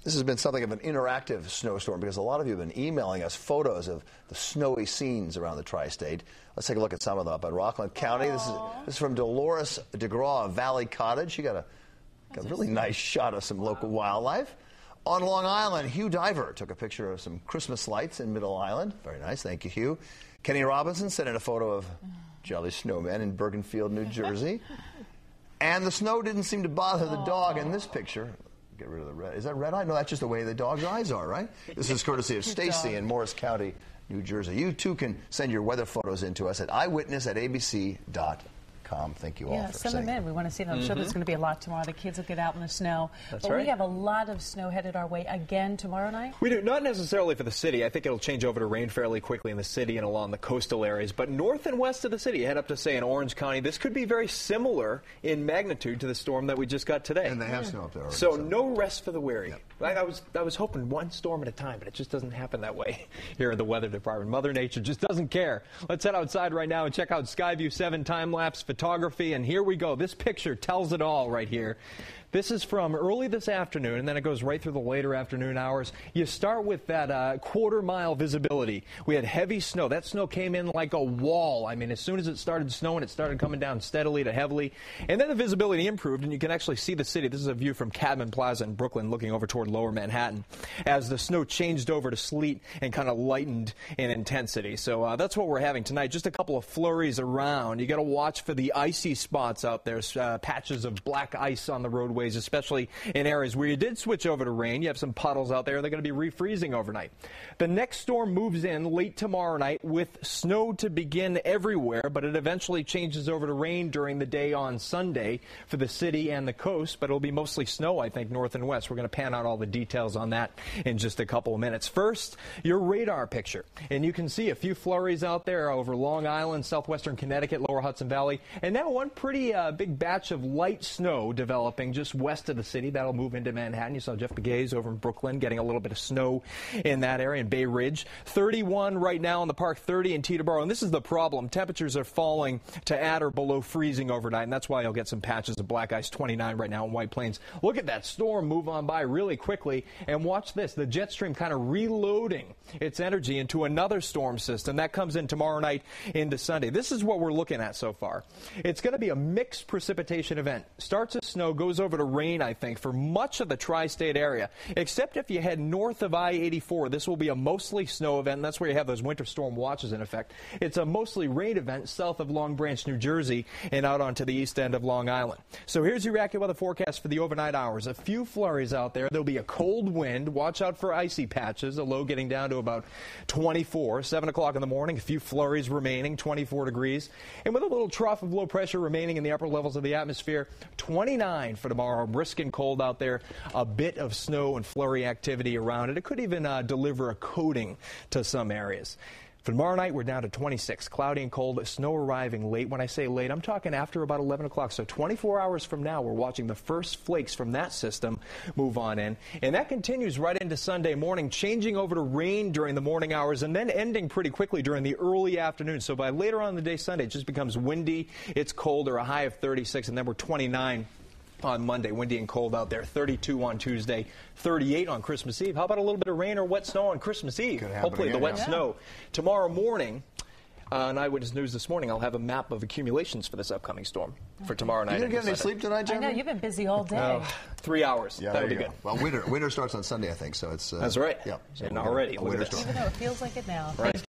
This has been something of an interactive snowstorm because a lot of you have been emailing us photos of the snowy scenes around the tri-state. Let's take a look at some of them up in Rockland County. This is from Dolores DeGraw of Valley Cottage. She got a really nice shot of some local wildlife. On Long Island, Hugh Diver took a picture of some Christmas lights in Middle Island. Very nice. Thank you, Hugh. Kenny Robinson sent in a photo of jolly snowmen in Bergenfield, New Jersey. And the snow didn't seem to bother the dog in this picture. Get rid of the red. Is that red eye? No, that's just the way the dog's eyes are, right? This is courtesy of Stacy in Morris County, New Jersey. You, too, can send your weather photos in to us at eyewitness@abc.com. Thank you all for send them in. We want to see them. I'm sure there's going to be a lot tomorrow. The kids will get out in the snow. That's right. We have a lot of snow headed our way again tomorrow night. We do. Not necessarily for the city. I think it'll change over to rain fairly quickly in the city and along the coastal areas. But north and west of the city, head up to, say, in Orange County, this could be very similar in magnitude to the storm that we just got today. And they have snow up there already. So no rest for the weary. Yep. I was hoping one storm at a time, but it just doesn't happen that way here in the Weather Department. Mother Nature just doesn't care. Let's head outside right now and check out Skyview 7 time-lapse photography. And here we go. This picture tells it all right here. This is from early this afternoon, and then it goes right through the later afternoon hours. You start with that quarter-mile visibility. We had heavy snow. That snow came in like a wall. I mean, as soon as it started snowing, it started coming down steadily to heavily. And then the visibility improved, and you can actually see the city. This is a view from Cadman Plaza in Brooklyn, looking over toward lower Manhattan, as the snow changed over to sleet and kind of lightened in intensity. So that's what we're having tonight. Just a couple of flurries around. You got to watch for the icy spots out there, patches of black ice on the roadway, especially in areas where you did switch over to rain. You have some puddles out there. They're going to be refreezing overnight. The next storm moves in late tomorrow night with snow to begin everywhere, but it eventually changes over to rain during the day on Sunday for the city and the coast, but it'll be mostly snow, I think, north and west. We're going to pan out all the details on that in just a couple of minutes. First, your radar picture. And you can see a few flurries out there over Long Island, southwestern Connecticut, lower Hudson Valley, and now one pretty big batch of light snow developing just west of the city. That'll move into Manhattan. You saw Jeff Begay's over in Brooklyn getting a little bit of snow in that area, in Bay Ridge. 31 right now in the park, 30 in Teterboro. And this is the problem. Temperatures are falling to at or below freezing overnight, and that's why you'll get some patches of black ice. 29 right now in White Plains. Look at that storm move on by really quickly, and watch this. The jet stream kind of reloading its energy into another storm system. That comes in tomorrow night into Sunday. This is what we're looking at so far. It's going to be a mixed precipitation event. Starts as snow, goes over to rain, I think, for much of the tri-state area, except if you head north of I-84. This will be a mostly snow event, and that's where you have those winter storm watches in effect. It's a mostly rain event south of Long Branch, New Jersey, and out onto the east end of Long Island. So here's your AccuWeather forecast for the overnight hours. A few flurries out there. There'll be a cold wind. Watch out for icy patches, a low getting down to about 24. 7 o'clock in the morning, a few flurries remaining, 24 degrees. And with a little trough of low pressure remaining in the upper levels of the atmosphere, 29 for tomorrow. Brisk and cold out there. A bit of snow and flurry activity around it. It could even deliver a coating to some areas. For tomorrow night, we're down to 26. Cloudy and cold. Snow arriving late. When I say late, I'm talking after about 11 o'clock. So 24 hours from now, we're watching the first flakes from that system move on in. And that continues right into Sunday morning, changing over to rain during the morning hours and then ending pretty quickly during the early afternoon. So by later on in the day Sunday, it just becomes windy. It's colder, a high of 36, and then we're 29 on Monday. Windy and cold out there. 32 on Tuesday, 38 on Christmas Eve. How about a little bit of rain or wet snow on Christmas Eve? Hopefully the wet snow. Tomorrow morning, on Eyewitness News this morning, I'll have a map of accumulations for this upcoming storm for tomorrow night. You didn't get any sleep tonight, Jeremy? I know, you've been busy all day. 3 hours. Yeah, that'll be good. Well, winter starts on Sunday, I think, so it's... That's right. Yeah. And already. Winter storm. Even though it feels like it now. Right.